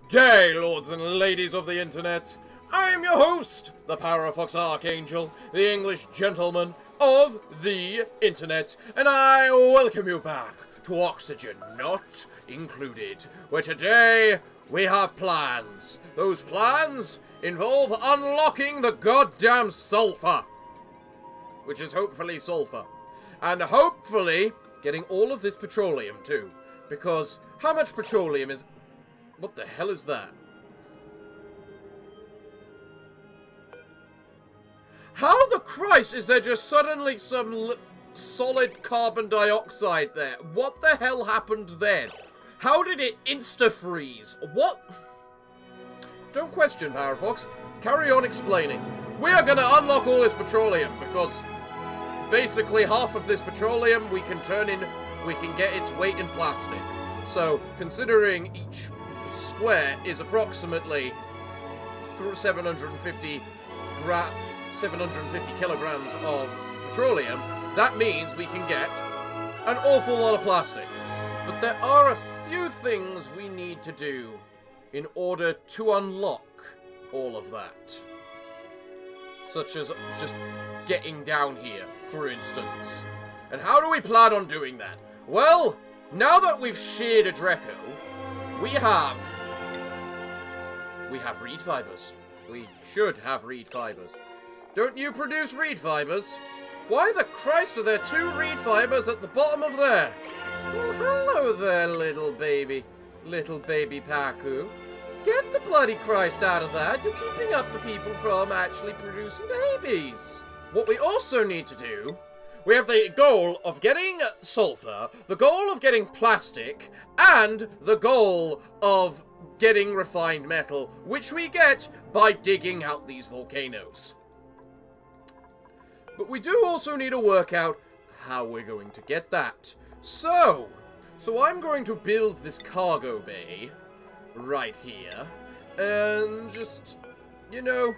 day, lords and ladies of the internet. I am your host, the Parafox Archangel, the English gentleman of the internet, and I welcome you back to Oxygen Not Included, where today we have plans. Those plans involve unlocking the goddamn sulfur, which is hopefully sulfur, and hopefully getting all of this petroleum too, because how much petroleum is... What the hell is that? How the Christ is there just suddenly some solid carbon dioxide there? What the hell happened then? How did it insta-freeze? What? Don't question, Parafox. Carry on explaining. We are going to unlock all this petroleum because basically half of this petroleum we can get its weight in plastic. So, considering each square is approximately 750 kilograms of petroleum, that means we can get an awful lot of plastic. But there are a few things we need to do in order to unlock all of that. Such as just getting down here, for instance. And how do we plan on doing that? Well, now that we've sheared a Dreco, we have reed fibers. We should have reed fibers. Don't you produce reed fibers? Why the Christ are there two reed fibers at the bottom of there? Well, hello there, little baby Paku. Get the bloody Christ out of that. You're keeping up the people from actually producing babies. What we also need to do, we have the goal of getting sulfur, the goal of getting plastic, and the goal of getting refined metal, which we get by digging out these volcanoes. But we do also need to work out how we're going to get that. So I'm going to build this cargo bay right here, and just, you know,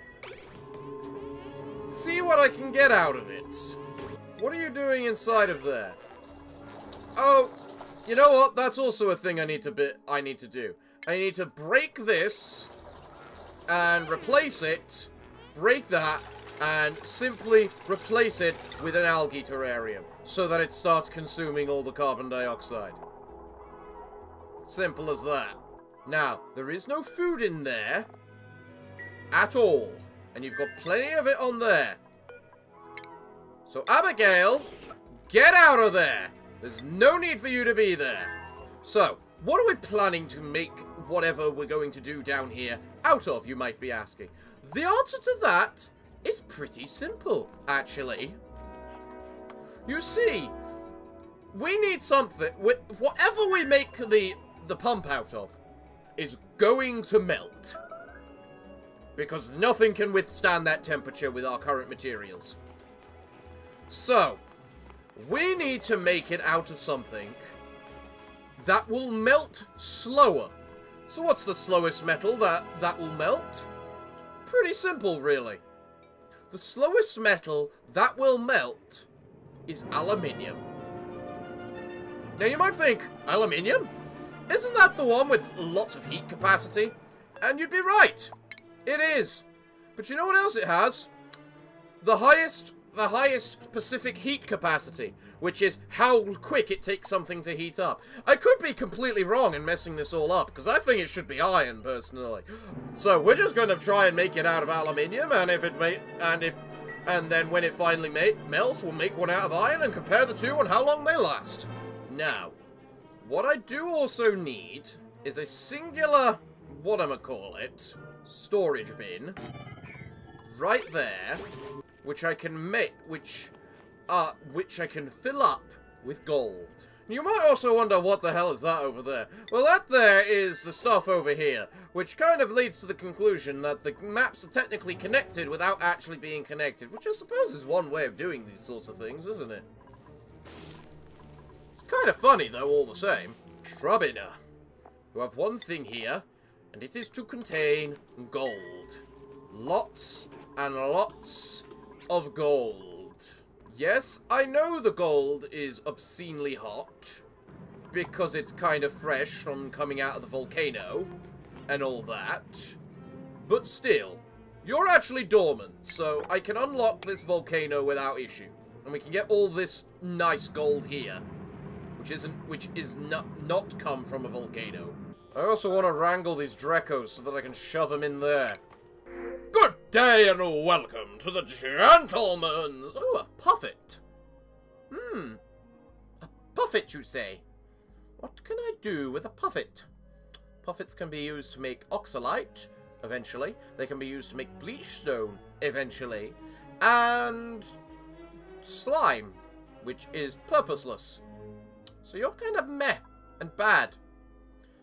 see what I can get out of it. What are you doing inside of there? Oh, you know what? That's also a thing I need to do. I need to break this and replace it, break that, and simply replace it with an algae terrarium so that it starts consuming all the carbon dioxide. Simple as that. Now, there is no food in there at all, and you've got plenty of it on there. So, Abigail, get out of there! There's no need for you to be there. So, what are we planning to make whatever we're going to do down here out of, you might be asking? The answer to that is pretty simple, actually. You see, we need something... Whatever we make the pump out of is going to melt. Because nothing can withstand that temperature with our current materials. So, we need to make it out of something that will melt slower. So what's the slowest metal that will melt? Pretty simple, really. The slowest metal that will melt is aluminium. Now you might think, aluminium? Isn't that the one with lots of heat capacity? And you'd be right. It is. But you know what else it has? The highest specific heat capacity, which is how quick it takes something to heat up. I could be completely wrong in messing this all up, because I think it should be iron, personally. So we're just going to try and make it out of aluminium, and then when it finally melts, we'll make one out of iron and compare the two on how long they last. Now, what I do also need is a singular, whatchamacallit, storage bin, right there, which I can fill up with gold. You might also wonder what the hell is that over there. Well, that there is the stuff over here, which kind of leads to the conclusion that the maps are technically connected without actually being connected, which I suppose is one way of doing these sorts of things, isn't it? It's kind of funny, though, all the same. Shrubina. You have one thing here, and it is to contain gold. Lots and lots of gold. Yes, I know the gold is obscenely hot, because it's kind of fresh from coming out of the volcano, and all that. But still, you're actually dormant, so I can unlock this volcano without issue. And we can get all this nice gold here, which is not come from a volcano. I also want to wrangle these Drecos so that I can shove them in there. Good day and welcome to the gentleman's... Oh, a puffet. A puffet, you say? What can I do with a puffet? Puffets can be used to make oxalite, eventually. They can be used to make bleach stone, eventually. And... slime, which is purposeless. So you're kind of meh and bad.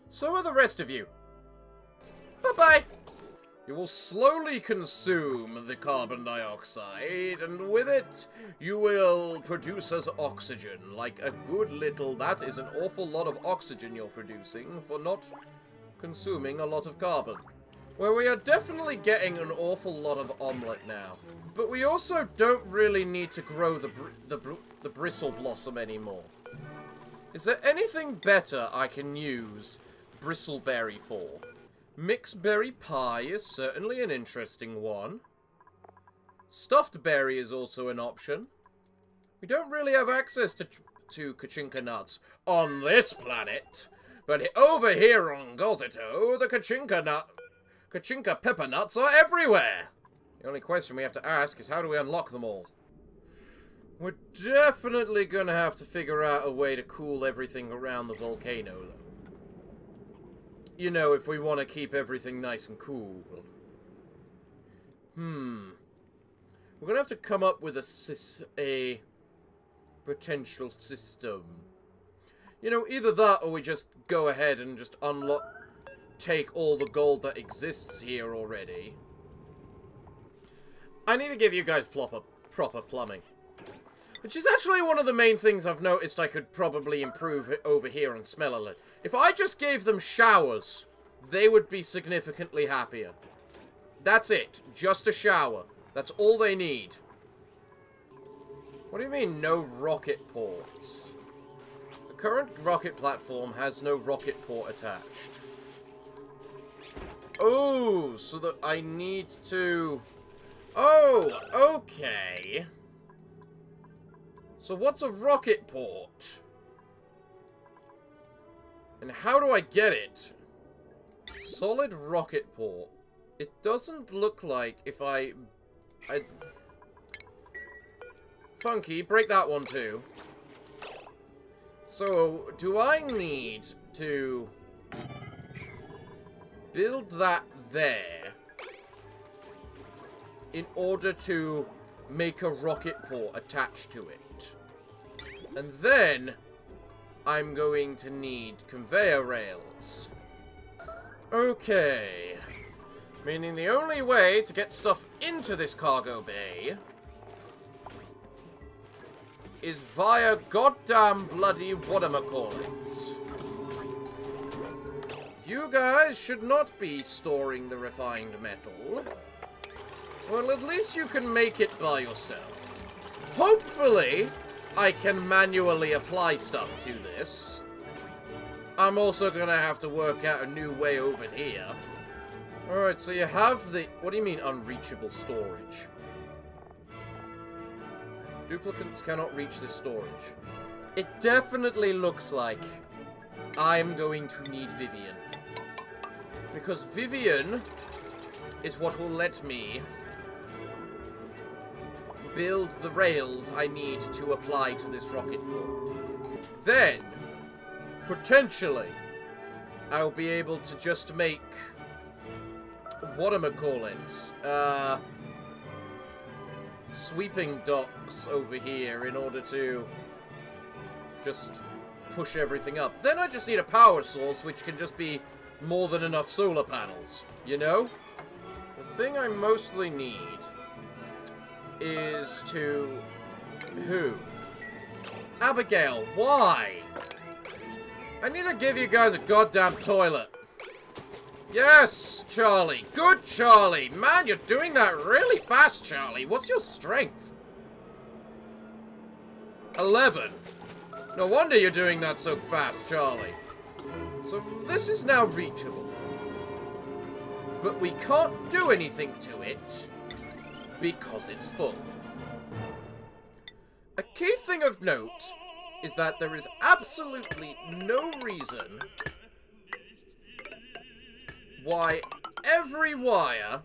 So are the rest of you. Bye-bye. You will slowly consume the carbon dioxide, and with it, you will produce as oxygen, like a good little... That is an awful lot of oxygen you're producing for not consuming a lot of carbon. Well, we are definitely getting an awful lot of omelette now. But we also don't really need to grow the bristle blossom anymore. Is there anything better I can use bristleberry for? Mixed berry pie is certainly an interesting one. Stuffed berry is also an option. We don't really have access to kachinka nuts on this planet. But over here on Gozito, the kachinka pepper nuts are everywhere. The only question we have to ask is how do we unlock them all? We're definitely gonna have to figure out a way to cool everything around the volcano, though. You know, if we want to keep everything nice and cool. We're gonna have to come up with a potential system. You know, either that or we just go ahead and just take all the gold that exists here already. I need to give you guys proper plumbing. Which is actually one of the main things I've noticed I could probably improve over here on Smellerlet. If I just gave them showers, they would be significantly happier. That's it. Just a shower. That's all they need. What do you mean, no rocket ports? The current rocket platform has no rocket port attached. Oh, so that I need to... Oh, okay. So what's a rocket port? And how do I get it? Solid rocket port. It doesn't look like if I... Funky, break that one too. So, do I need to build that there in order to make a rocket port attached to it? And then I'm going to need conveyor rails. Okay. Meaning the only way to get stuff into this cargo bay is via goddamn bloody whatchamacallit. You guys should not be storing the refined metal. Well, at least you can make it by yourself. Hopefully, I can manually apply stuff to this. I'm also gonna have to work out a new way over here. Alright, so you have the... What do you mean, unreachable storage? Duplicates cannot reach this storage. It definitely looks like I'm going to need Vivian. Because Vivian is what will let me build the rails I need to apply to this rocket port. Then, potentially, I'll be able to just make... whatchamacallit? Sweeping docks over here in order to just push everything up. Then I just need a power source, which can just be more than enough solar panels, you know? The thing I mostly need is to... Who? Abigail, why? I need to give you guys a goddamn toilet. Yes, Charlie. Good, Charlie. Man, you're doing that really fast, Charlie. What's your strength? 11. No wonder you're doing that so fast, Charlie. So this is now reachable. but we can't do anything to it because it's full. A key thing of note is that there is absolutely no reason why every wire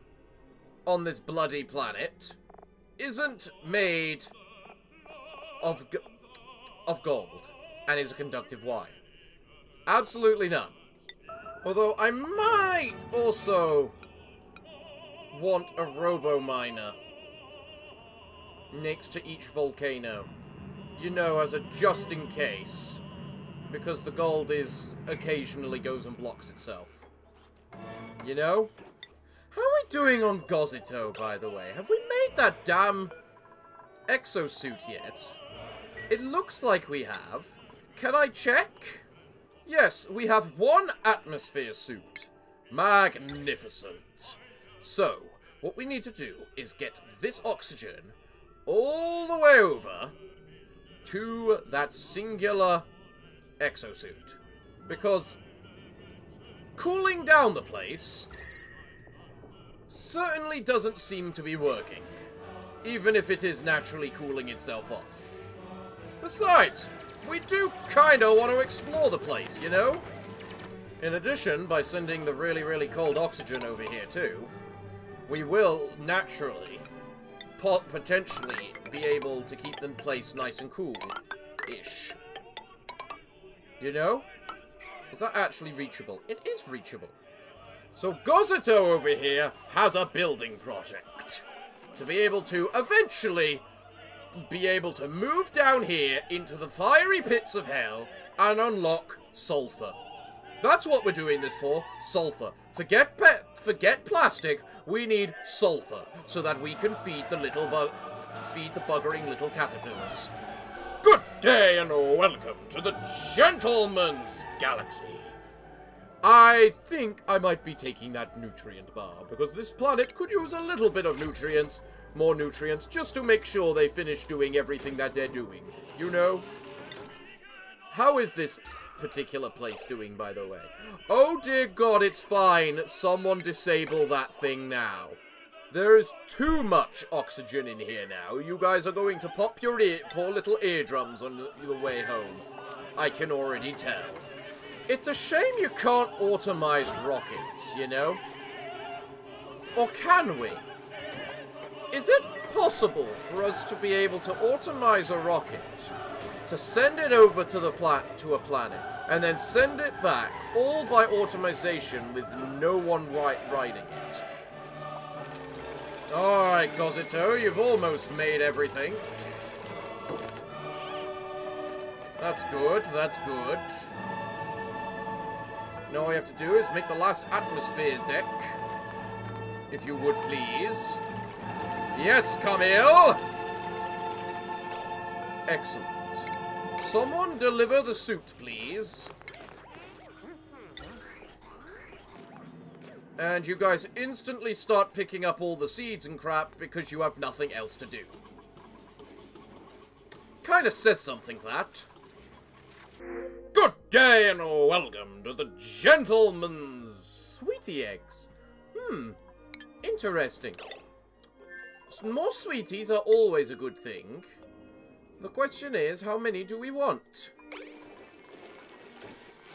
on this bloody planet isn't made of gold and is a conductive wire. Absolutely none. Although I might also want a robo-miner next to each volcano. You know, as a just in case. Because the gold occasionally goes and blocks itself. You know? How are we doing on Gozito, by the way? Have we made that damn exosuit yet? It looks like we have. Can I check? Yes, we have one atmosphere suit. Magnificent. So, what we need to do is get this oxygen all the way over to that singular exosuit. Because cooling down the place certainly doesn't seem to be working, even if it is naturally cooling itself off. Besides, we do kinda want to explore the place, you know? In addition, by sending the really, really cold oxygen over here too, we will naturally, potentially, be able to keep the place nice and cool-ish. You know? Is that actually reachable? It is reachable. So Gozito over here has a building project to be able to eventually be able to move down here into the fiery pits of hell and unlock sulfur. That's what we're doing this for, sulfur. Forget plastic, we need sulfur so that we can feed the buggering little caterpillars. Good day and welcome to the Gentleman's Galaxy. I think I might be taking that nutrient bar, because this planet could use a little bit of nutrients, more nutrients, just to make sure they finish doing everything that they're doing. You know? How is this particular place doing, by the way? Oh dear God, it's fine. Someone disable that thing now. There is too much oxygen in here now. You guys are going to pop your poor little eardrums on the way home. I can already tell. It's a shame you can't automize rockets, you know? Or can we? Is it possible for us to be able to automize a rocket, to send it over to a planet, and then send it back, all by automation with no one riding it? Alright, Gozito, you've almost made everything. That's good, that's good. Now all you have to do is make the last atmosphere deck. If you would, please. Yes, Camille! Excellent. Someone deliver the suit, please. And you guys instantly start picking up all the seeds and crap because you have nothing else to do. Kinda says something, that. Good day and welcome to the Gentleman's Sweetie Eggs. Interesting. More sweeties are always a good thing. The question is, how many do we want?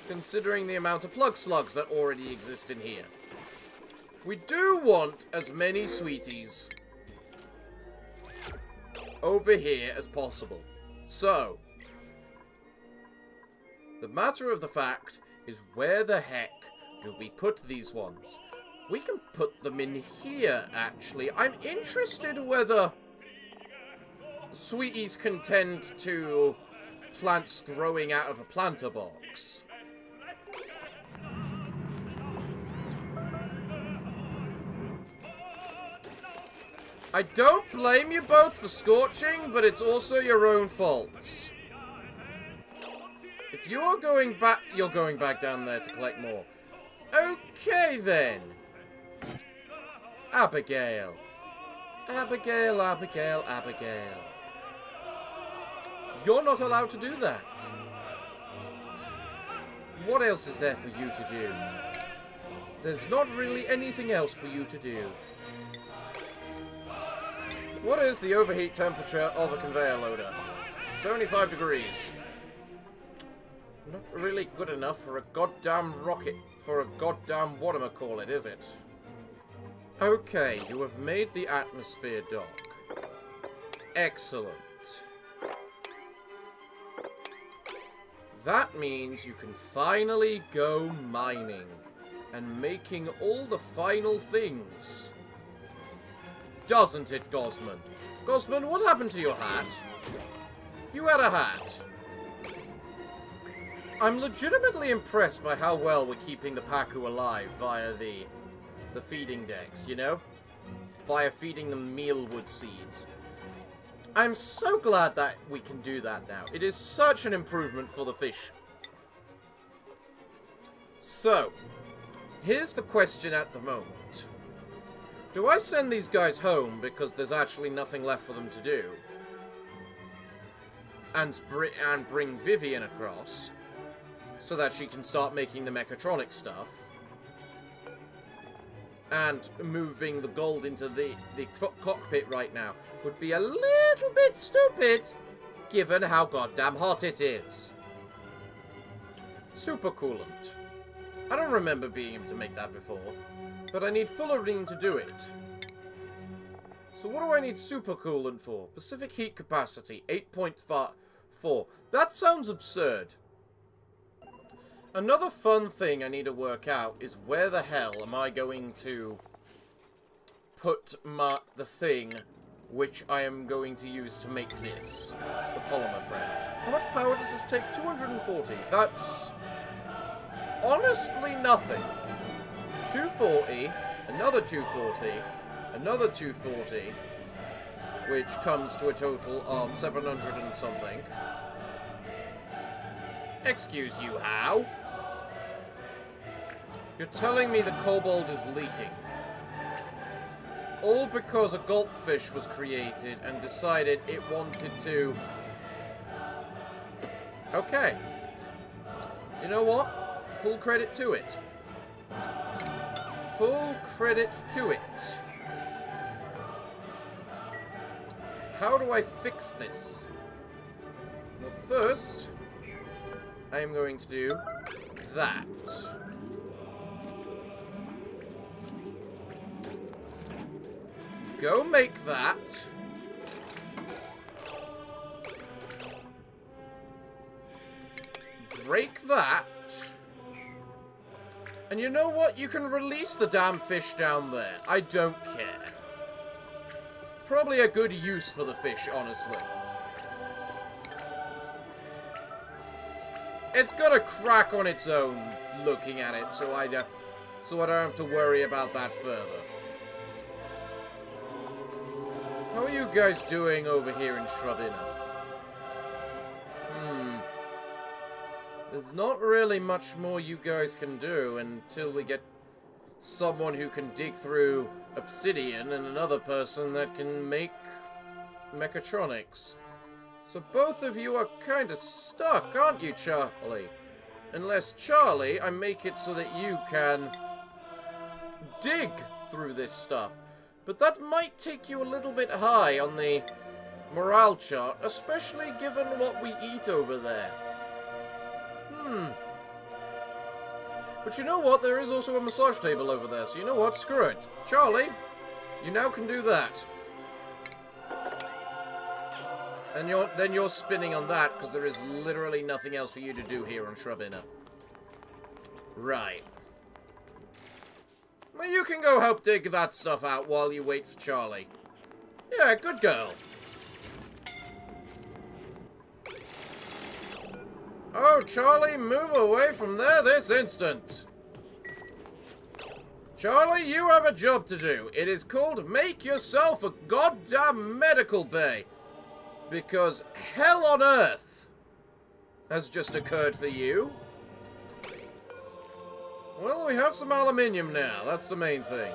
Considering the amount of plug slugs that already exist in here. We do want as many sweeties over here as possible. So, the matter of the fact is, where the heck do we put these ones? We can put them in here, actually. I'm interested whether sweeties can tend to plants growing out of a planter box. I don't blame you both for scorching, but it's also your own faults. If you are going back, you're going back down there to collect more. Okay, then. Abigail. Abigail, Abigail, Abigail. You're not allowed to do that. What else is there for you to do? There's not really anything else for you to do. What is the overheat temperature of a conveyor loader? 75 degrees. Not really good enough for a goddamn rocket, for a goddamn whatchamacallit, is it? Okay, you have made the atmosphere dock. Excellent. That means you can finally go mining and making all the final things. Doesn't it, Gosman? Gosman, what happened to your hat? You had a hat. I'm legitimately impressed by how well we're keeping the Pacu alive via the feeding decks, you know? Via feeding them mealwood seeds. I'm so glad that we can do that now. It is such an improvement for the fish. So, here's the question at the moment. Do I send these guys home because there's actually nothing left for them to do? And bring Vivian across so that she can start making the mechatronic stuff? And moving the gold into the cockpit right now would be a little bit stupid, given how goddamn hot it is. Supercoolant. I don't remember being able to make that before, but I need fullerene to do it. So what do I need supercoolant for? Specific heat capacity, 8.4. That sounds absurd. Another fun thing I need to work out is where the hell am I going to put the thing which I am going to use to make this, the polymer press. How much power does this take? 240. That's honestly nothing. 240, another 240, another 240, which comes to a total of 700 and something. Excuse you, how? You're telling me the kobold is leaking. All because a gulpfish was created and decided it wanted to... Okay. You know what? Full credit to it. Full credit to it. How do I fix this? Well, first, I am going to do that. Go make that. Break that. And you know what? You can release the damn fish down there. I don't care. Probably a good use for the fish, honestly. It's got a crack on its own, looking at it, so I don't have to worry about that further. How are you guys doing over here in Shrubina? There's not really much more you guys can do until we get someone who can dig through obsidian and another person that can make mechatronics. So both of you are kind of stuck, aren't you, Charlie? Unless, Charlie, I make it so that you can dig through this stuff. But that might take you a little bit high on the morale chart, especially given what we eat over there. But you know what? There is also a massage table over there, so you know what? Screw it. Charlie, you now can do that. And then you're spinning on that, because there is literally nothing else for you to do here on Shrubina. Right. Well, you can go help dig that stuff out while you wait for Charlie. Yeah, good girl. Oh, Charlie, move away from there this instant. Charlie, you have a job to do. It is called make yourself a goddamn medical bay. Because hell on earth has just occurred for you. Well, we have some aluminium now. That's the main thing.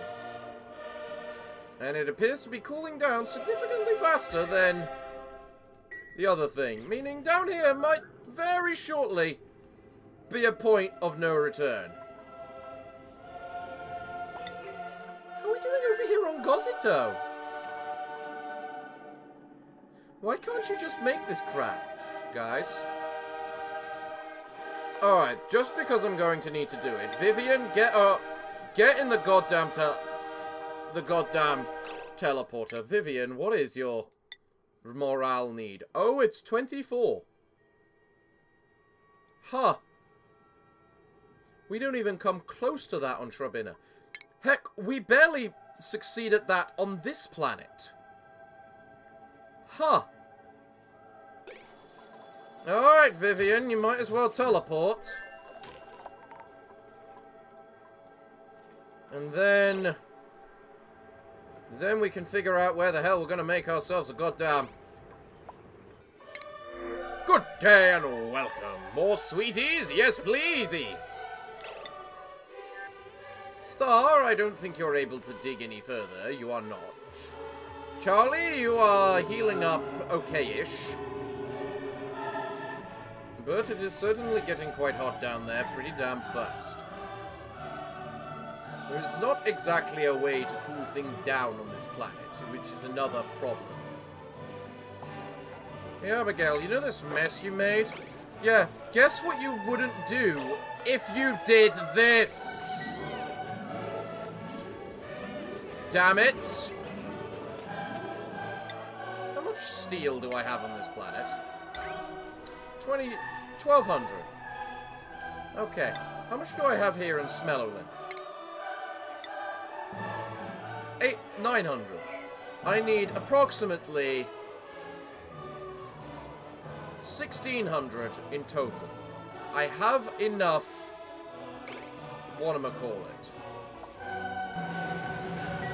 And it appears to be cooling down significantly faster than the other thing. Meaning down here might very shortly be a point of no return. Gozito? Why can't you just make this crap, guys? Alright, just because I'm going to need to do it. Vivian, get up. Get in the goddamn teleporter. Vivian, what is your morale need? Oh, it's 24. Huh. We don't even come close to that on Shrubina. Heck, we barely succeed at that on this planet. Huh. Alright, Vivian, you might as well teleport. And then we can figure out where the hell we're going to make ourselves a goddamn... Good day and welcome. More sweeties? Yes, pleasey. Star, I don't think you're able to dig any further. You are not. Charlie, you are healing up okay-ish. But it is certainly getting quite hot down there pretty damn fast. There is not exactly a way to cool things down on this planet, which is another problem. Hey, Abigail, you know this mess you made? Yeah, guess what you wouldn't do if you did this? Damn it! How much steel do I have on this planet? 1200. Okay, how much do I have here in Smellolin? 900. I need approximately 1600 in total. I have enough. Whatchamacallit.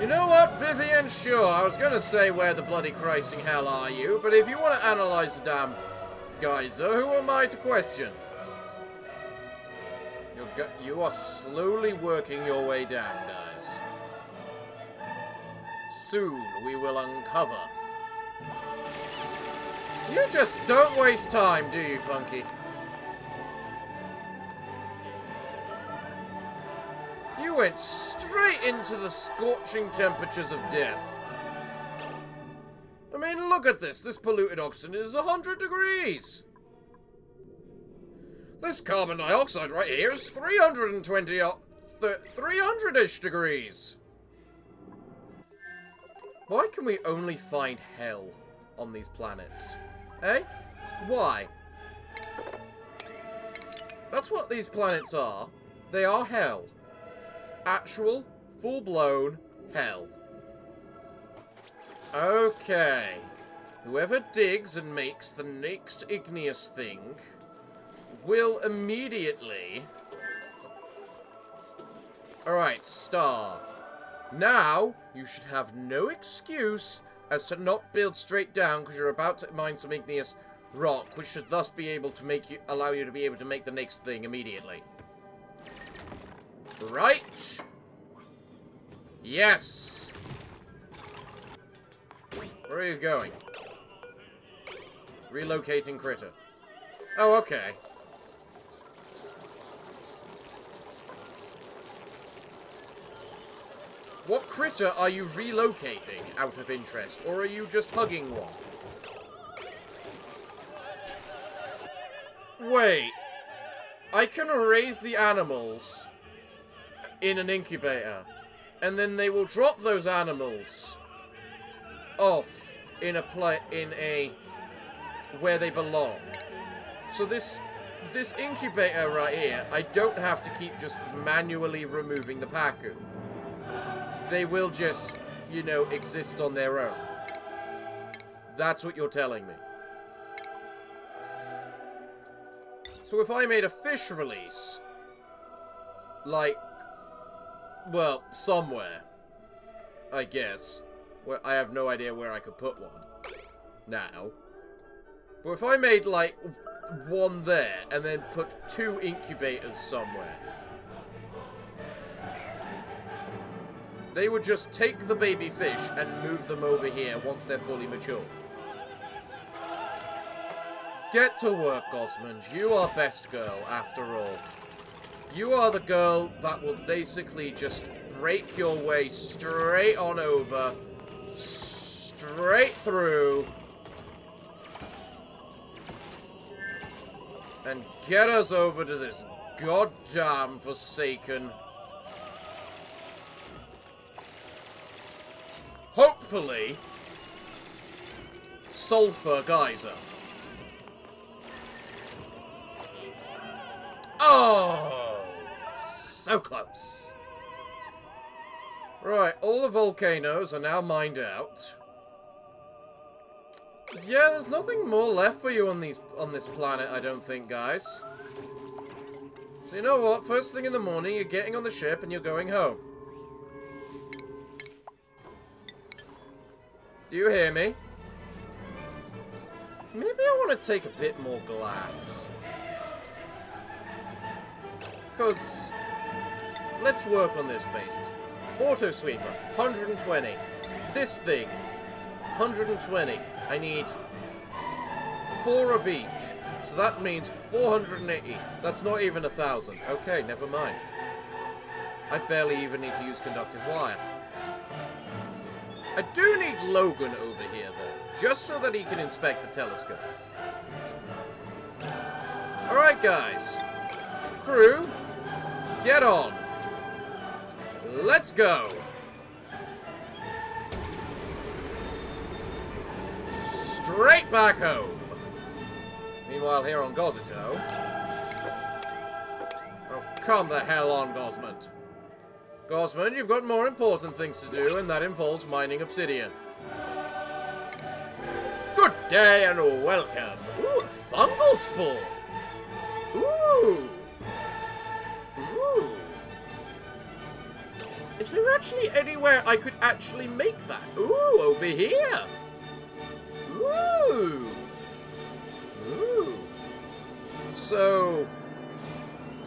You know what, Vivian? Sure, I was gonna say where the bloody Christing hell are you, but if you want to analyze the damn geyser, who am I to question? You are slowly working your way down, guys. Soon we will uncover. You just don't waste time, do you, Funky? You went straight into the scorching temperatures of death. I mean, look at this. This polluted oxygen is 100 degrees. This carbon dioxide right here is 300-ish degrees. Why can we only find hell on these planets? Eh? Why? That's what these planets are. They are hell. Actual, full-blown hell. Okay. Whoever digs and makes the next igneous thing will immediately... Alright, Star. Now, you should have no excuse as to not build straight down because you're about to mine some igneous rock, which should thus be able to allow you to be able to make the next thing immediately. Right? Yes! Where are you going? Relocating critter. Oh, okay. What critter are you relocating out of interest? Or are you just hugging one? Wait. I can raise the animals in an incubator. And then they will drop those animals off in a where they belong. So this incubator right here, I don't have to keep just manually removing the Pacu. They will just, you know, exist on their own. That's what you're telling me. So if I made a fish release, like, well, somewhere, I guess, where I have no idea where I could put one now. But if I made, like, one there, and then put 2 incubators somewhere, they would just take the baby fish and move them over here once they're fully mature. Get to work, Osmond. You are best girl, after all. You are the girl that will basically just rake your way straight on over. Straight through. And get us over to this goddamn Forsaken. Hopefully, sulfur geyser. Oh, so close. Right, all the volcanoes are now mined out. Yeah, there's nothing more left for you on this planet, I don't think, guys. So you know what? First thing in the morning, you're getting on the ship and you're going home. Do you hear me? Maybe I want to take a bit more glass. Because, let's work on this basis. Auto sweeper, 120. This thing, 120. I need 4 of each. So that means 480. That's not even 1,000. Okay, never mind. I barely even need to use conductive wire. I do need Logan over here, though. Just so that he can inspect the telescope. Alright, guys. Crew, get on. Let's go. Straight back home. Meanwhile, here on Gozito. Oh, come the hell on, Gosmond. Gosmond, you've got more important things to do, and that involves mining obsidian. Good day and welcome. Ooh, a fungal spore. Ooh. Ooh. Is there actually anywhere I could actually make that? Ooh, over here. Ooh. Ooh. So,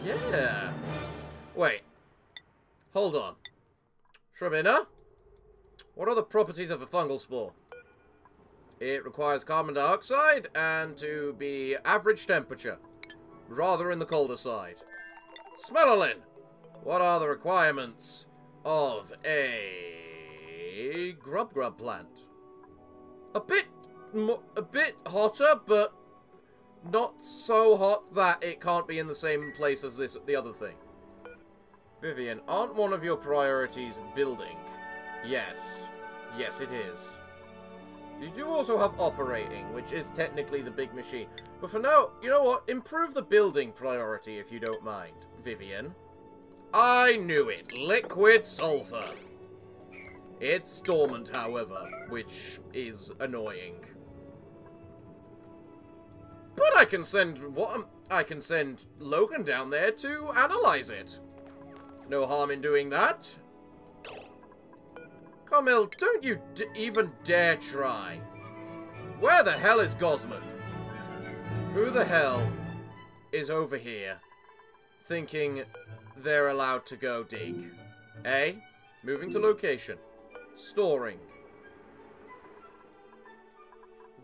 yeah. Wait. Hold on. Shrubina? What are the properties of a fungal spore? It requires carbon dioxide and to be average temperature, rather in the colder side. Smellolin! What are the requirements of a grub plant? A bit hotter, but not so hot that it can't be in the same place as the other thing. Vivian, aren't one of your priorities building? Yes. Yes, it is. You do also have operating, which is technically the big machine. But for now, you know what? Improve the building priority if you don't mind, Vivian. I knew it. Liquid sulfur. It's dormant, however, which is annoying. But I can send Logan down there to analyze it. No harm in doing that. Carmel, don't you even dare try. Where the hell is Gosmond? Who the hell is over here thinking they're allowed to go dig? Eh? Moving to location. Storing.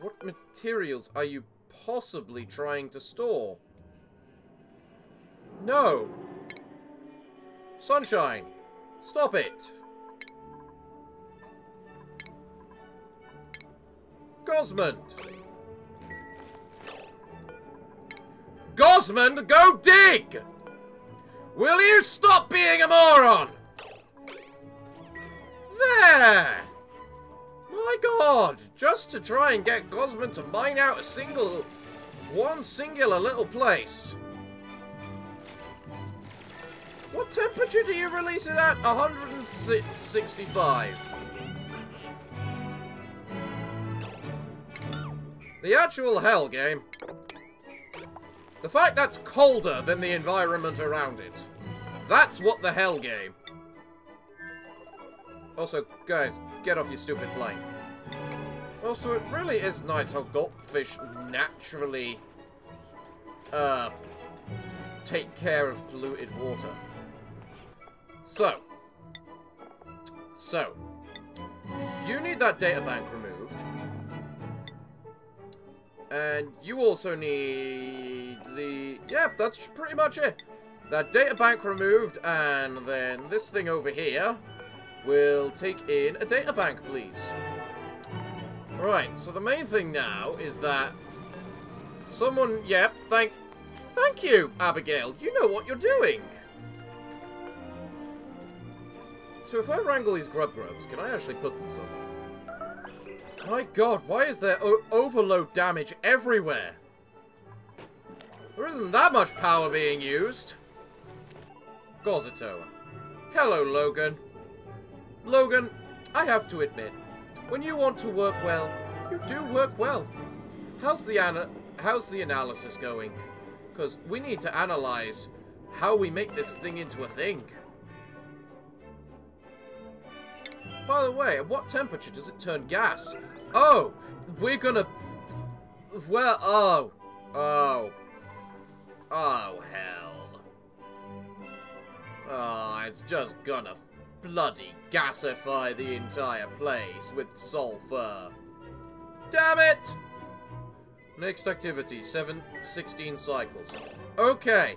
What materials are you possibly trying to store? No. Sunshine. Stop it. Gosmond. Gosmond, go dig! Will you stop being a moron? There! My god! Just to try and get Gosmond to mine out one singular little place. What temperature do you release it at? 165. The actual hell game. The fact that's colder than the environment around it. That's what the hell game. Also, guys, get off your stupid plane. Also, it really is nice how goldfish naturally take care of polluted water. So, you need that data bank removed. And you also need the... Yep, that's pretty much it. That data bank removed, and then this thing over here will take in a data bank, please. Right, so the main thing now is that someone, yep, thank you, Abigail. You know what you're doing. So if I wrangle these grubs, can I actually put them somewhere? My god, why is there overload damage everywhere? There isn't that much power being used. Gozatoa. Hello, Logan. Logan, I have to admit, when you want to work well, you do work well. How's the analysis going? Because we need to analyze how we make this thing into a thing. By the way, at what temperature does it turn gas? Oh, we're gonna... Well, oh, hell. Oh, it's just gonna bloody gasify the entire place with sulfur. Damn it! Next activity, 16 cycles. Okay.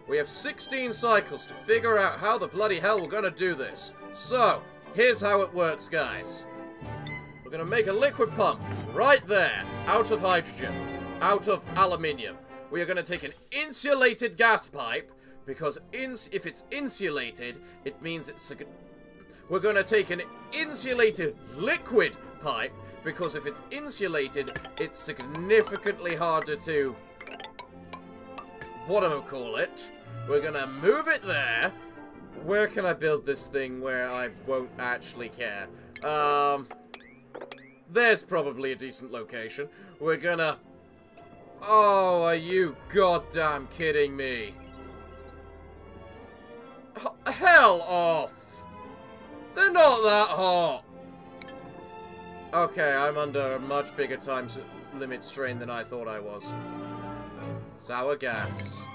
We have 16 cycles to figure out how the bloody hell we're gonna do this. So, here's how it works, guys. We're gonna make a liquid pump right there, out of hydrogen, out of aluminium. We are gonna take an insulated gas pipe, because if it's insulated, it means it's... We're gonna take an insulated liquid pipe, because if it's insulated, it's significantly harder to... whatchamacallit. We're gonna move it there. Where can I build this thing where I won't actually care? There's probably a decent location. We're gonna... Oh, are you goddamn kidding me? Hell off! They're not that hot! Okay, I'm under a much bigger time limit strain than I thought I was. Sour gas.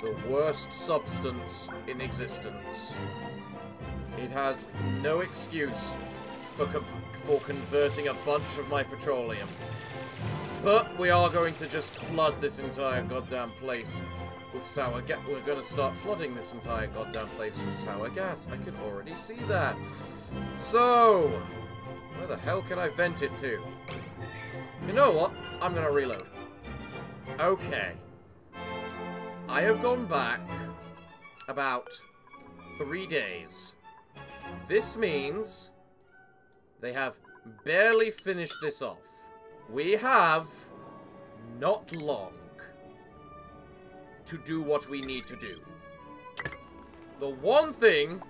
The worst substance in existence. It has no excuse for converting a bunch of my petroleum. But we are going to just flood this entire goddamn place with sour gas. We're going to start flooding this entire goddamn place with sour gas. I can already see that. So, where the hell can I vent it to? You know what? I'm going to reload. Okay. I have gone back about 3 days. This means they have barely finished this off. We have not long to do what we need to do. The one thing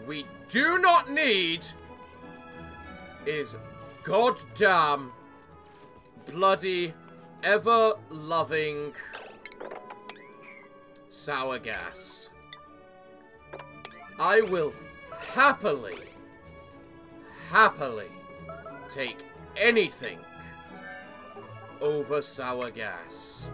we do not need is goddamn bloody ever-loving sour gas. I will happily take anything over sour gas.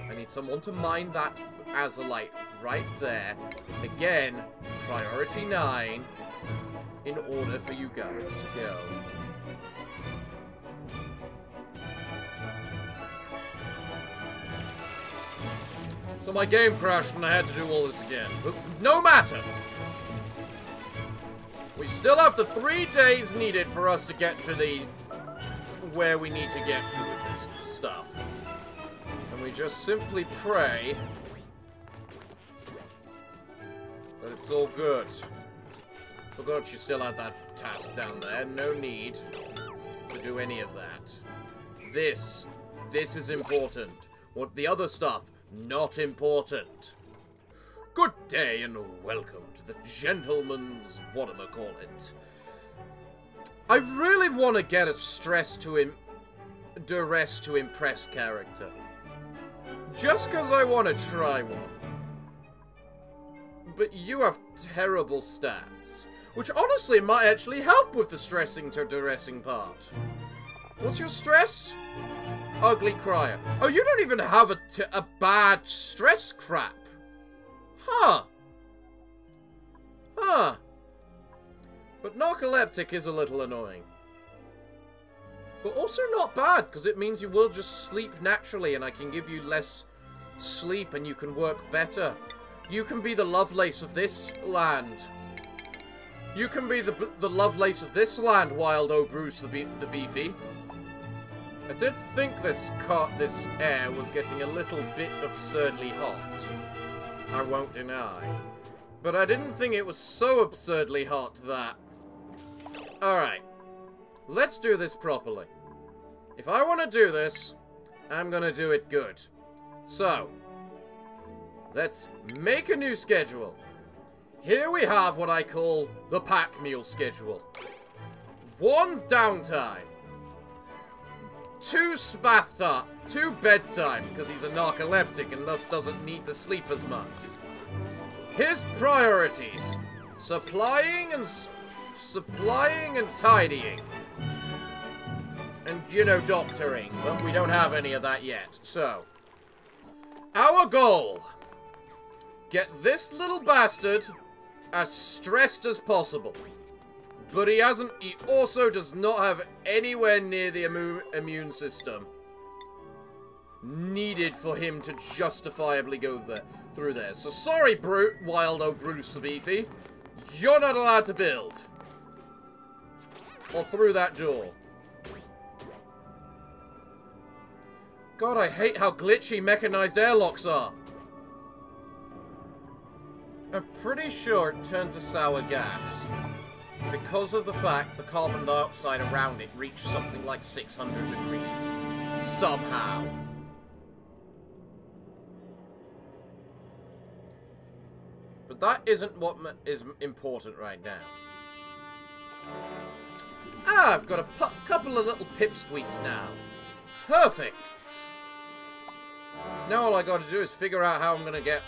I need someone to mine that azurite right there. Again, priority 9 in order for you guys to go. So my game crashed and I had to do all this again. But no matter! We still have the 3 days needed for us to get to the... where we need to get to with this stuff. And we just simply pray that it's all good. Forgot you still had that task down there. No need to do any of that. This is important. What the other stuff, not important. Good day and welcome to the gentleman's whatchamacallit. I really want to get a duress to impress character. Just because I want to try one. But you have terrible stats. Which honestly might actually help with the stressing to duressing part. What's your stress? Ugly crier. Oh, you don't even have a bad stress crap. Huh. Huh. But narcoleptic is a little annoying. But also not bad, because it means you will just sleep naturally and I can give you less sleep and you can work better. You can be the Lovelace of this land. You can be the Lovelace of this land, Wild Bruce the Beefy. I did think this air was getting a little bit absurdly hot. I won't deny. But I didn't think it was so absurdly hot that... Alright. Let's do this properly. If I want to do this, I'm going to do it good. So, let's make a new schedule. Here we have what I call the pack mule schedule. 1 downtime. 2 bath time. 2 bedtime, because he's a narcoleptic and thus doesn't need to sleep as much. His priorities. Supplying and tidying. And, you know, doctoring. But we don't have any of that yet. So, our goal. Get this little bastard as stressed as possible. But he also does not have anywhere near the immune system needed for him to justifiably go through there. So sorry, Wild Bruce the Beefy. You're not allowed to build. Or through that door. God, I hate how glitchy mechanized airlocks are. I'm pretty sure it turned to sour gas. Because of the fact the carbon dioxide around it reached something like 600 degrees. Somehow. But that isn't what is important right now. Ah, I've got a couple of little pipsqueaks now. Perfect! Now all I gotta do is figure out how I'm gonna get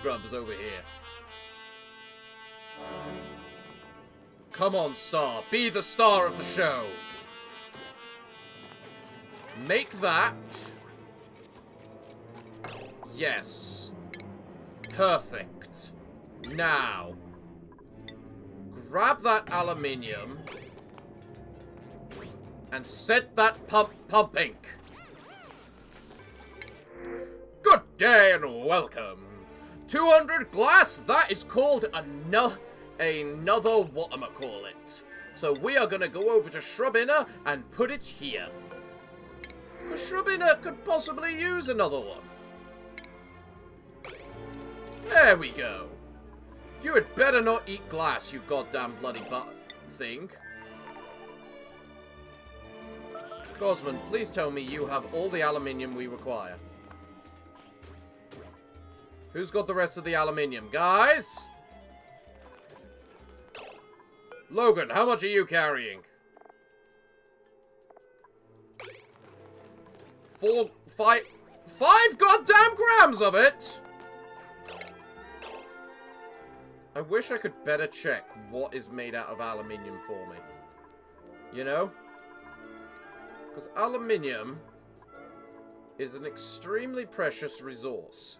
grubs over here. Come on, star. Be the star of the show. Make that. Yes. Perfect. Now. Grab that aluminium. And set that pump pumping. Good day and welcome. 200 glass. That is called another whatchamacallit. So we are gonna go over to Shrubina and put it here. Because Shrubina could possibly use another one. There we go. You had better not eat glass, you goddamn bloody thing. Gosman, please tell me you have all the aluminium we require. Who's got the rest of the aluminium? Guys? Logan, how much are you carrying? 5 goddamn grams of it? I wish I could better check what is made out of aluminium for me. You know? Because aluminium is an extremely precious resource.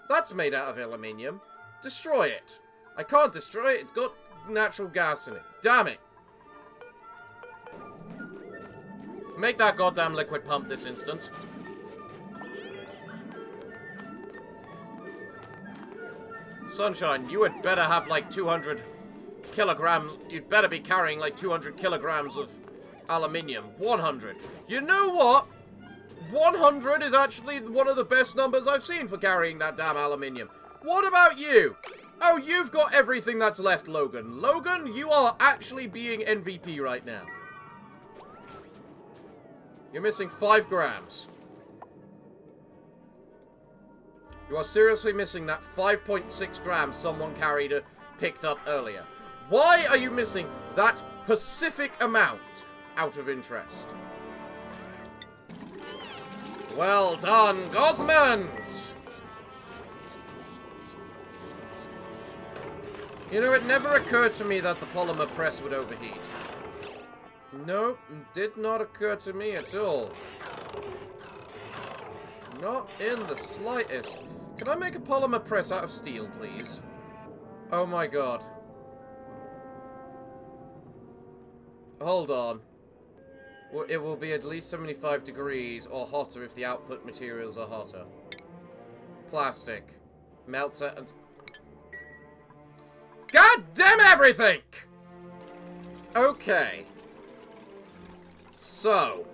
That's made out of aluminium. Destroy it. I can't destroy it. It's got natural gas in it. Damn it. Make that goddamn liquid pump this instant. Sunshine, you had better have like 200 kilograms. You'd better be carrying like 200 kilograms of aluminium. 100. You know what? 100 is actually one of the best numbers I've seen for carrying that damn aluminium. What about you? Oh, you've got everything that's left, Logan. Logan, you are actually being MVP right now. You're missing 5 grams. You are seriously missing that 5.6 grams someone picked up earlier. Why are you missing that specific amount out of interest? Well done, Gosmond! You know, it never occurred to me that the polymer press would overheat. Nope, did not occur to me at all. Not in the slightest. Can I make a polymer press out of steel, please? Oh my god. Hold on. It will be at least 75 degrees or hotter if the output materials are hotter. Plastic. Melts it and... God damn everything! Okay. So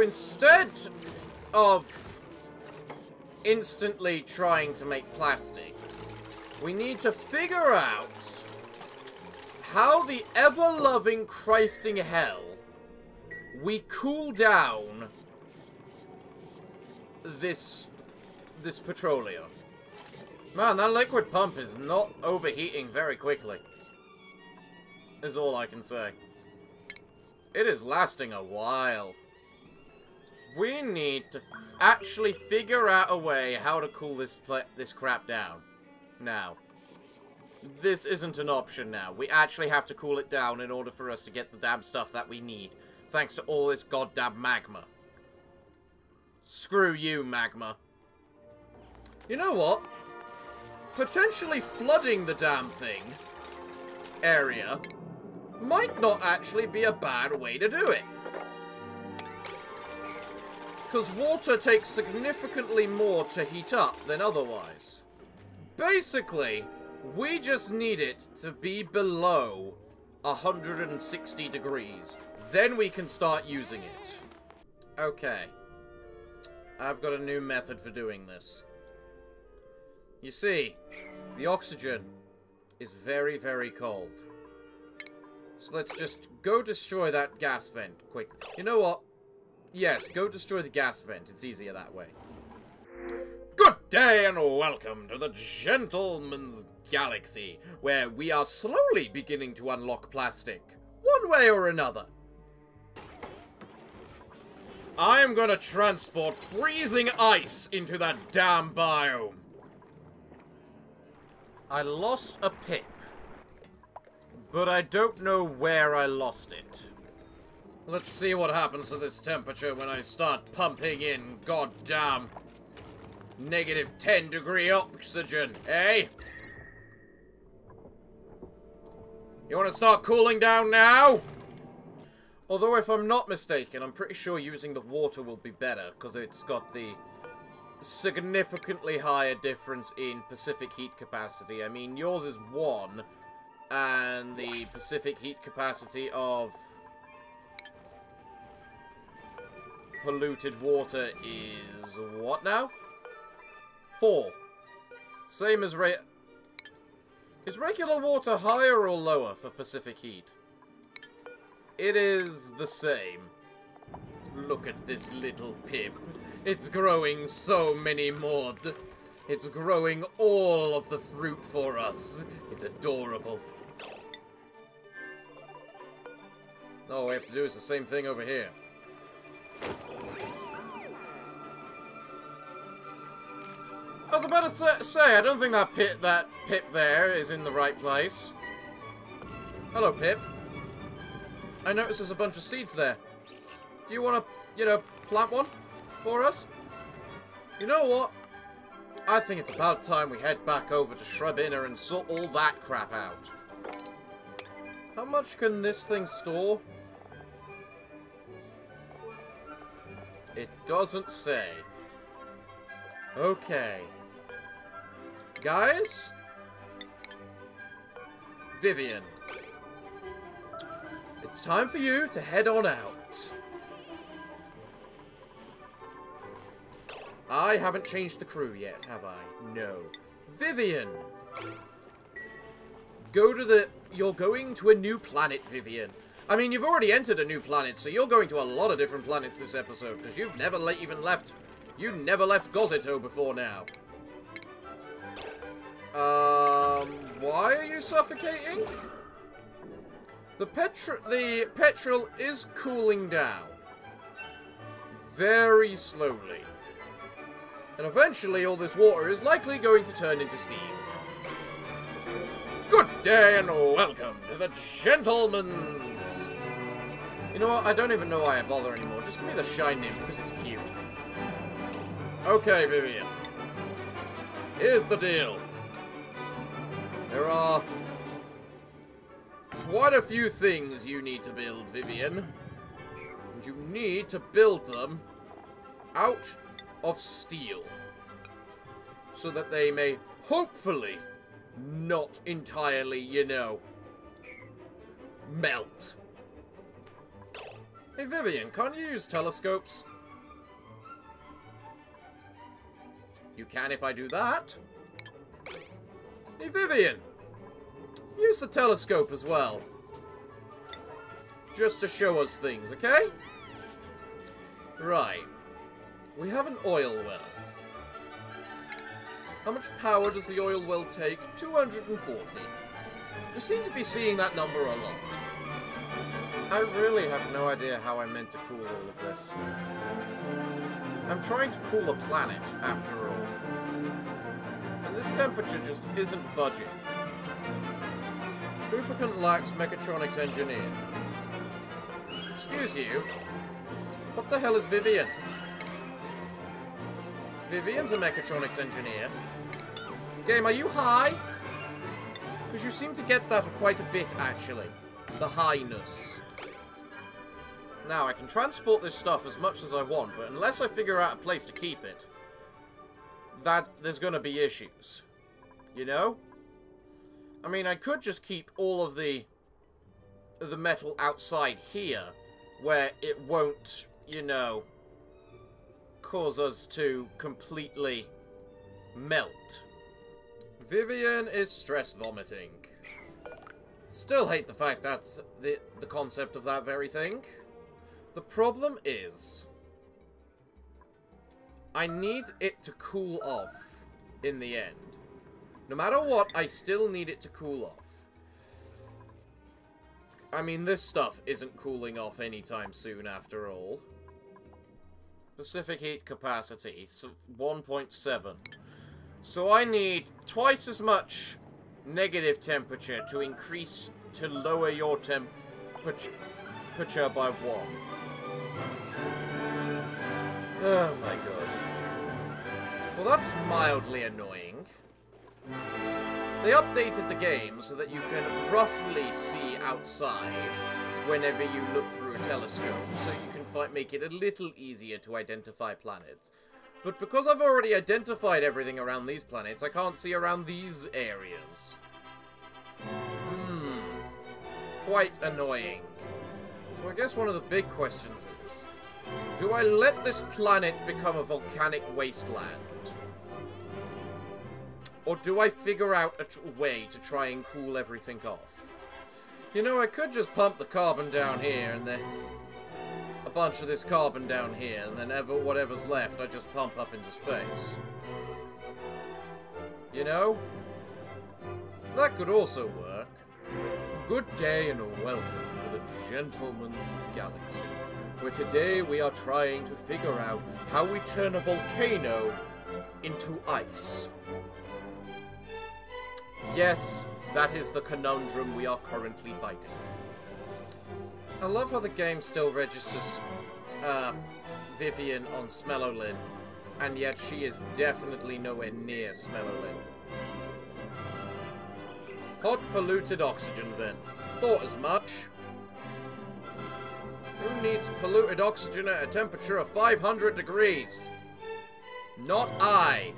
instead of instantly trying to make plastic, we need to figure out how the ever-loving Christing hell we cool down this petroleum. Man, that liquid pump is not overheating very quickly. Is all I can say. It is lasting a while. We need to actually figure out a way how to cool this crap down. Now, this isn't an option now. We actually have to cool it down in order for us to get the damn stuff that we need. Thanks to all this goddamn magma. Screw you, magma. You know what? Potentially flooding the damn thing area might not actually be a bad way to do it. Because water takes significantly more to heat up than otherwise. Basically, we just need it to be below 160 degrees. Then we can start using it. Okay. I've got a new method for doing this. You see, the oxygen is very, very cold. So let's just go destroy that gas vent quick. You know what? Yes, go destroy the gas vent. It's easier that way. Good day and welcome to the Gentleman's Galaxy, where we are slowly beginning to unlock plastic, one way or another. I am gonna transport freezing ice into that damn biome. I lost a pip, but I don't know where I lost it. Let's see what happens to this temperature when I start pumping in goddamn -10 degree oxygen, eh? You want to start cooling down now? Although, if I'm not mistaken, I'm pretty sure using the water will be better, because it's got the significantly higher difference in Pacific heat capacity. I mean, yours is 1, and the Pacific heat capacity of polluted water is what now? 4. Same as Is regular water higher or lower for Pacific heat? It is the same. Look at this little pip. It's growing so many more. It's growing all of the fruit for us. It's adorable. All we have to do is the same thing over here. I was about to say, I don't think that pip there is in the right place. Hello, Pip. I noticed there's a bunch of seeds there. Do you want to, you know, plant one for us? You know what? I think it's about time we head back over to Shrub Inner and sort all that crap out. How much can this thing store? It doesn't say. Okay. Guys? Vivian. It's time for you to head on out. I haven't changed the crew yet, have I? No. Vivian! You're going to a new planet, Vivian. I mean, you've already entered a new planet, so you're going to a lot of different planets this episode, because you've never even left... You never left Gozito before now. Why are you suffocating? The petrol is cooling down. Very slowly. And eventually all this water is likely going to turn into steam. Good day and welcome to the Gentleman's... You know what? I don't even know why I bother anymore. Just give me the Shine Nymph because it's cute. Okay, Vivian. Here's the deal. There are quite a few things you need to build, Vivian. And you need to build them out of steel. So that they may, hopefully, not entirely, you know, melt. Hey, Vivian, can't you use telescopes? You can if I do that. Hey, Vivian, use the telescope as well. Just to show us things, okay? Right. We have an oil well. How much power does the oil well take? 240. You seem to be seeing that number a lot. I really have no idea how I'm meant to cool all of this. I'm trying to cool a planet, after all. And this temperature just isn't budging. Duplicant lacks mechatronics engineer. Excuse you. What the hell is Vivian? Vivian's a mechatronics engineer. Game, are you high? Because you seem to get that quite a bit, actually. The highness. Now, I can transport this stuff as much as I want, but unless I figure out a place to keep it, there's gonna be issues. You know? I mean, I could just keep all of the metal outside here, where it won't, you know, cause us to completely melt. Vivian is stress vomiting. Still hate the fact that's the concept of that very thing. The problem is, I need it to cool off in the end. No matter what, I still need it to cool off. I mean, this stuff isn't cooling off anytime soon, after all. Specific heat capacity, so 1.7. So I need twice as much negative temperature to increase, to lower your temperature by 1. Oh my god. Well, that's mildly annoying. They updated the game so that you can roughly see outside whenever you look through a telescope, so you can make it a little easier to identify planets. But because I've already identified everything around these planets, I can't see around these areas. Quite annoying. So I guess one of the big questions is, do I let this planet become a volcanic wasteland? Or do I figure out a way to try and cool everything off? You know, I could just pump the carbon down here and then a bunch of this carbon down here, and then whatever's left I just pump up into space. You know? That could also work. Good day and welcome to the Gentleman's Galaxy, where today we are trying to figure out how we turn a volcano into ice. Yes, that is the conundrum we are currently fighting. I love how the game still registers Vivian on Smellolin, and yet she is definitely nowhere near Smellolin. Hot polluted oxygen vent. Thought as much. Who needs polluted oxygen at a temperature of 500 degrees? Not I.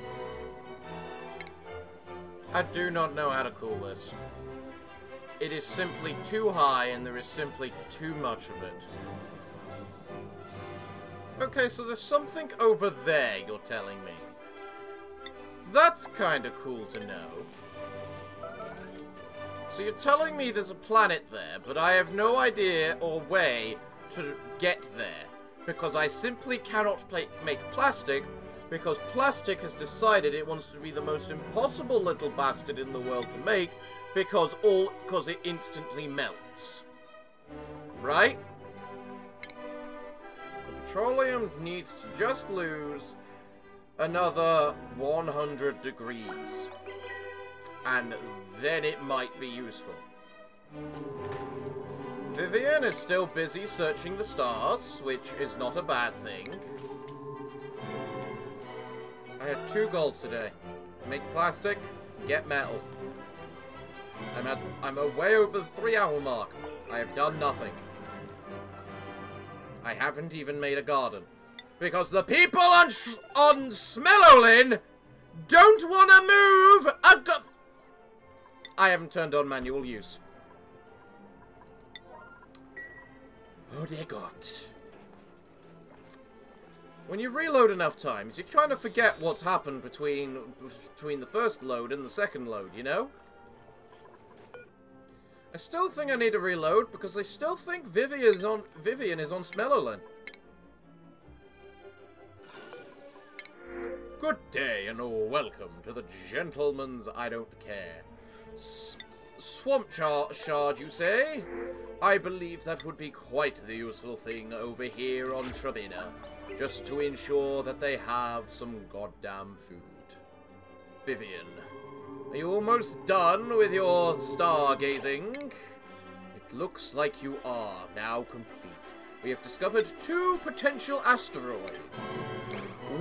I do not know how to cool this. It is simply too high, and there is simply too much of it. Okay, so there's something over there, you're telling me. That's kinda cool to know. So you're telling me there's a planet there, but I have no idea or way to get there. Because I simply cannot make plastic, because plastic has decided it wants to be the most impossible little bastard in the world to make, because it instantly melts. Right? The petroleum needs to just lose another 100 degrees. And then it might be useful. Vivian is still busy searching the stars, which is not a bad thing. I had 2 goals today. Make plastic, get metal. I'm way over the 3-hour mark. I have done nothing. I haven't even made a garden. Because the people on Smellolin don't want to move I haven't turned on manual use. Oh dear God. When you reload enough times, you kind of forget what's happened between the first load and the second load, you know? I still think I need to reload because I still think Vivian is on Smellolin. Good day and welcome to the gentleman's I don't care. Swamp shard, you say? I believe that would be quite the useful thing over here on Shrubina, just to ensure that they have some goddamn food. Vivian, are you almost done with your stargazing? It looks like you are now complete. We have discovered 2 potential asteroids.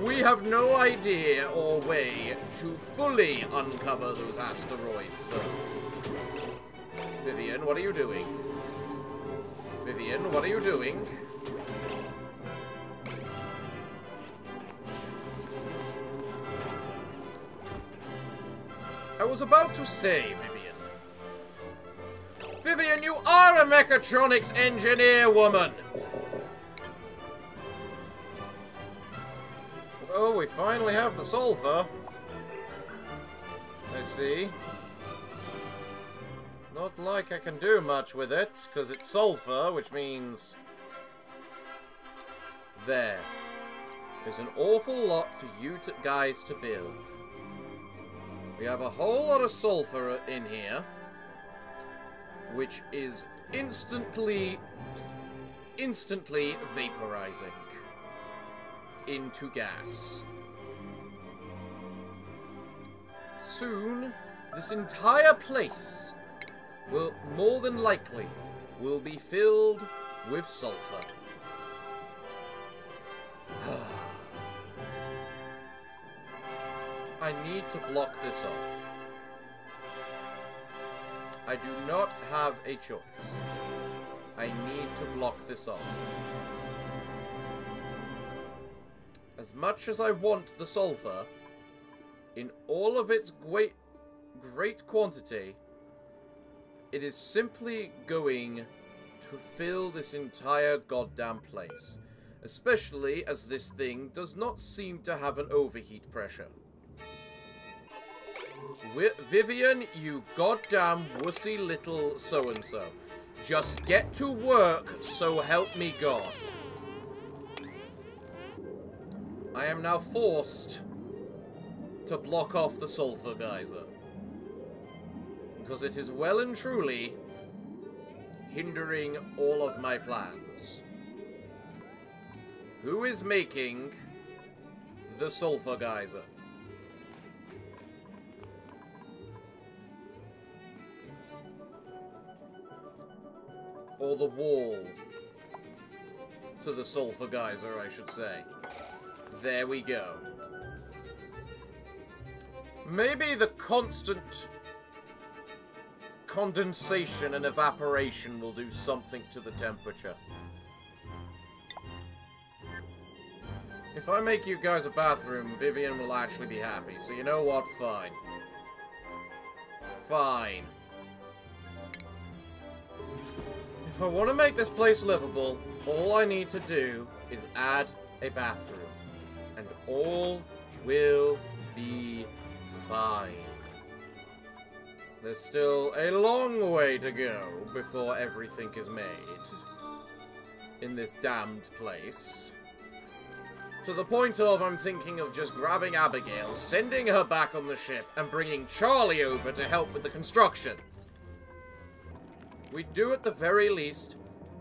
We have no idea or way to fully uncover those asteroids, though. Vivian, what are you doing? Vivian, what are you doing? I was about to say, Vivian. Vivian, you are a mechatronics engineer, woman! Oh, we finally have the sulfur. I see. Not like I can do much with it, because it's sulfur, which means... There. There's an awful lot for you guys to build. We have a whole lot of sulfur in here, which is instantly vaporizing into gas. Soon, this entire place will, more than likely, will be filled with sulfur. I need to block this off. I do not have a choice. I need to block this off. As much as I want the sulfur, in all of its great quantity, it is simply going to fill this entire goddamn place. Especially as this thing does not seem to have an overheat pressure. Vivian, you goddamn wussy little so-and-so. Just get to work, so help me God. I am now forced to block off the sulfur geyser. Because it is well and truly hindering all of my plans. Who is making the sulfur geyser? Or the wall to the sulfur geyser, I should say. There we go. Maybe the constant condensation and evaporation will do something to the temperature. If I make you guys a bathroom, Vivian will actually be happy. So you know what? Fine. Fine. If I want to make this place livable, all I need to do is add a bathroom. And all will be fine. There's still a long way to go before everything is made in this damned place. To the point of I'm thinking of just grabbing Abigail, sending her back on the ship, and bringing Charlie over to help with the construction. We do at the very least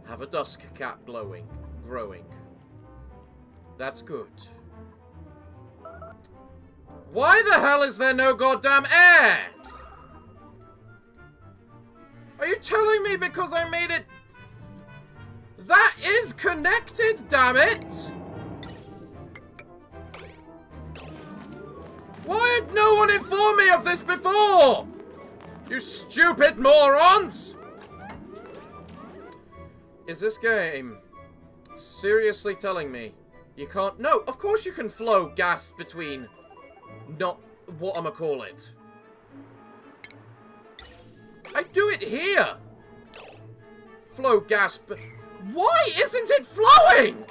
have a dusk cap growing. That's good. Why the hell is there no goddamn air? Are you telling me because I made it... That is connected, damn it! Why had no one informed me of this before? You stupid morons! Is this game seriously telling me you can't... No, of course you can flow gas between... Not... What I'ma call it. I do it here! Flow gas... Why isn't it flowing?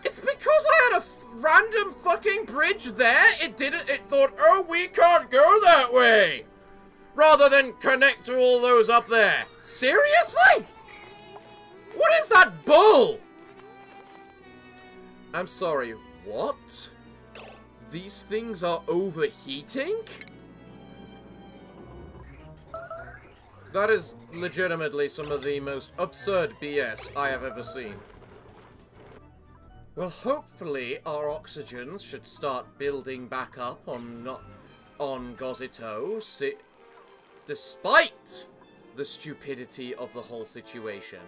It's because I had a random fucking bridge there. It thought, oh, we can't go that way. Rather than connect to all those up there. Seriously? What is that bull? I'm sorry, what? These things are overheating? That is legitimately some of the most absurd BS I have ever seen. Well, hopefully our oxygen should start building back up on Gozito, despite the stupidity of the whole situation.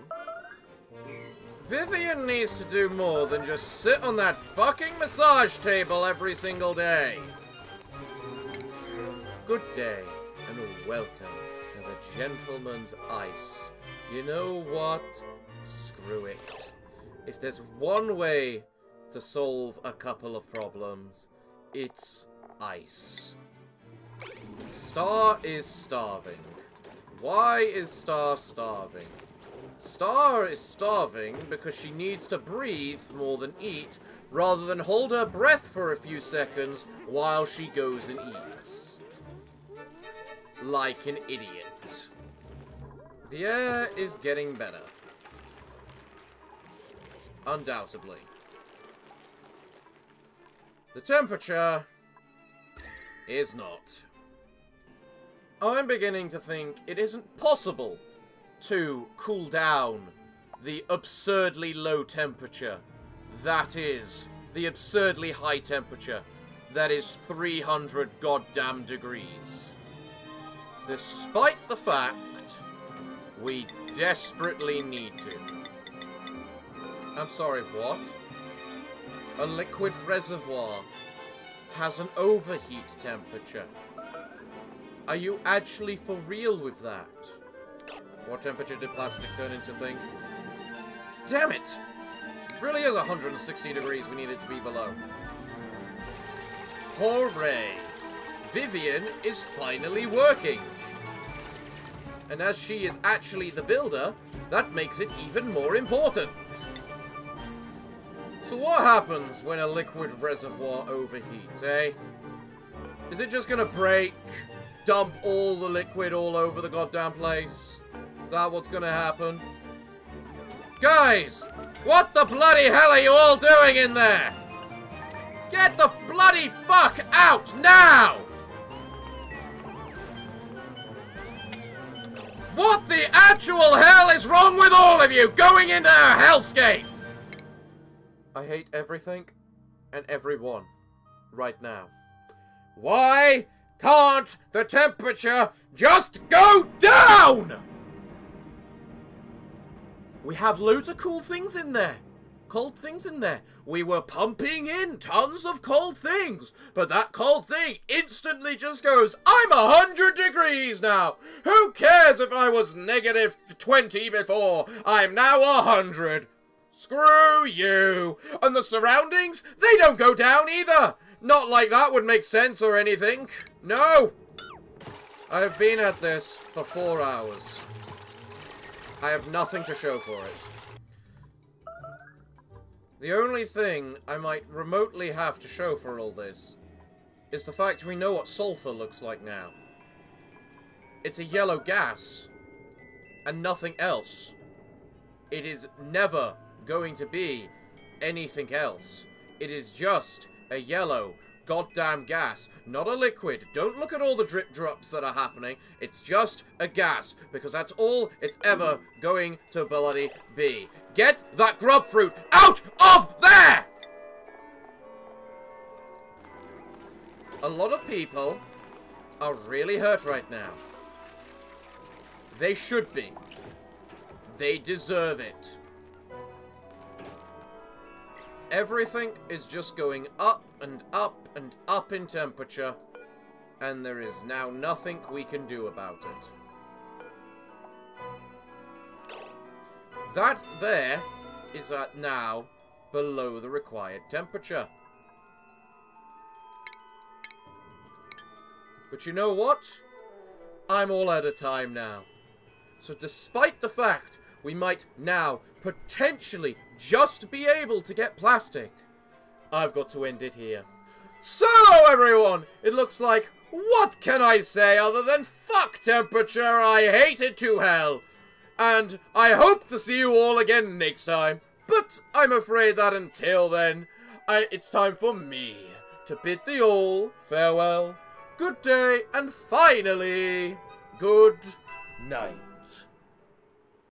Vivian needs to do more than just sit on that fucking massage table every single day. Good day, and welcome to the Gentleman's Ice. You know what? Screw it. If there's one way to solve a couple of problems, it's ice. Star is starving. Why is Star starving? Star is starving because she needs to breathe more than eat, rather than hold her breath for a few seconds while she goes and eats. Like an idiot. The air is getting better. Undoubtedly. The temperature is not. I'm beginning to think it isn't possible to cool down the absurdly low temperature that is the absurdly high temperature that is 300 goddamn degrees. Despite the fact we desperately need to. I'm sorry, what? A liquid reservoir has an overheat temperature. Are you actually for real with that? What temperature did plastic turn into thing? Damn it! It really is 160 degrees we need it to be below. Hooray! Vivian is finally working. And as she is actually the builder, that makes it even more important. So what happens when a liquid reservoir overheats, eh? Is it just gonna break? Dump all the liquid all over the goddamn place? Is that what's gonna happen? Guys! What the bloody hell are you all doing in there? Get the bloody fuck out now! What the actual hell is wrong with all of you going into a hellscape? I hate everything and everyone right now. Why can't the temperature just go down? We have loads of cool things in there. Cold things in there. We were pumping in tons of cold things, but that cold thing instantly just goes, I'm 100 degrees now. Who cares if I was negative 20 before? I'm now 100. Screw you. And the surroundings, they don't go down either. Not like that would make sense or anything. No. I have been at this for 4 hours. I have nothing to show for it. The only thing I might remotely have to show for all this is the fact we know what sulfur looks like now. It's a yellow gas and nothing else. It is never going to be anything else. It is just a yellow goddamn gas, not a liquid. Don't look at all the drip drops that are happening. It's just a gas, because that's all it's ever going to bloody be. Get that grub fruit out of there! A lot of people are really hurt right now. They should be. They deserve it. Everything is just going up and up and up in temperature, and there is now nothing we can do about it. That there is at now below the required temperature. But you know what? I'm all out of time now. So despite the fact we might now potentially just be able to get plastic, I've got to end it here. So everyone, it looks like, what can I say other than fuck temperature, I hate it to hell. And I hope to see you all again next time. But I'm afraid that until then, it's time for me to bid thee all farewell, good day, and finally, good night.